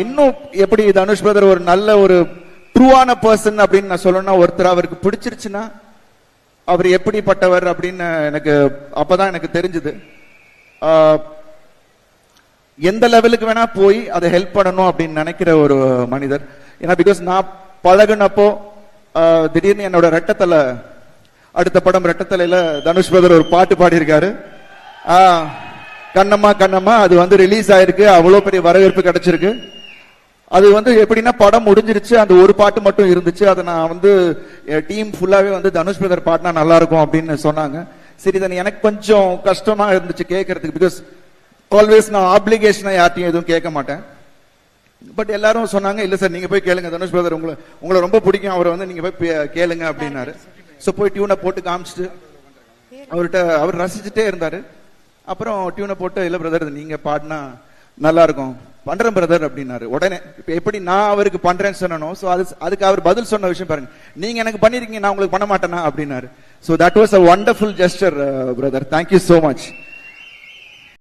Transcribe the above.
இன்னும் எப்படி தனுஷ் பிரதர் ஒரு நல்ல ஒரு ட்ரூவான பர்சன் அப்படின்னு நான் சொல்லணும்னா, ஒருத்தர் அவருக்கு பிடிச்சிருச்சுன்னா அவர் எப்படிப்பட்டவர் அப்படின்னு எனக்கு அப்பதான் எனக்கு தெரிஞ்சது. எந்த லெவலுக்கு வேணா போய் அதை ஹெல்ப் பண்ணணும் அப்படின்னு நினைக்கிற ஒரு மனிதர். ஏன்னா பிகாஸ் நான் பழகுனப்போ திடீர்னு என்னோட ரெட்டத்தலை, அடுத்த படம் ரெட்டத்தலையில தனுஷ் பிரதர் ஒரு பாட்டு பாடியிருக்காரு, கண்ணம்மா கண்ணம்மா. அது வந்து ரிலீஸ் ஆயிருக்கு, அவ்வளோ பெரிய வரவேற்பு கிடைச்சிருக்கு. அது வந்து எப்படின்னா படம் முடிஞ்சிருச்சு, அந்த ஒரு பாட்டு மட்டும் இருந்துச்சு. அதை நான் வந்து டீம் ஃபுல்லாவே வந்து தனுஷ் பிரதர் பாடினா நல்லா இருக்கும் அப்படின்னு சொன்னாங்க. சரி, தான் எனக்கு கொஞ்சம் கஷ்டமா இருந்துச்சு கேட்கறதுக்கு. பிகாஸ் ஆல்வேஸ் நான் ஆப்ளிகேஷனா யார்ட்டையும் எதுவும் கேட்க மாட்டேன். பட் எல்லாரும் சொன்னாங்க, இல்ல சார் நீங்க போய் கேளுங்க, தனுஷ் பிரதர் உங்களை ரொம்ப பிடிக்கும், அவரை வந்து நீங்க போய் கேளுங்க அப்படின்னாரு. ஸோ போய் டியூனை போட்டு காமிச்சிட்டு அவர்கிட்ட அவர் ரசிச்சுட்டே இருந்தாரு. அப்புறம் டியூனை போட்டு, இல்ல பிரதர் நீங்க பாடினா நல்லா இருக்கும், பண்றேன் பிரதர் அப்படின்னாரு. உடனே இப்ப எப்படி நான் அவருக்கு பண்றேன்னு சொன்னனோ, ஸோ அதுக்கு அவர் பதில் சொன்ன விஷயம் பாருங்க, நீங்க எனக்கு பண்ணிருக்கீங்க, நான் உங்களுக்கு பண்ண மாட்டேனா அப்படின்னாரு. So that was a wonderful gesture brother, thank you so much.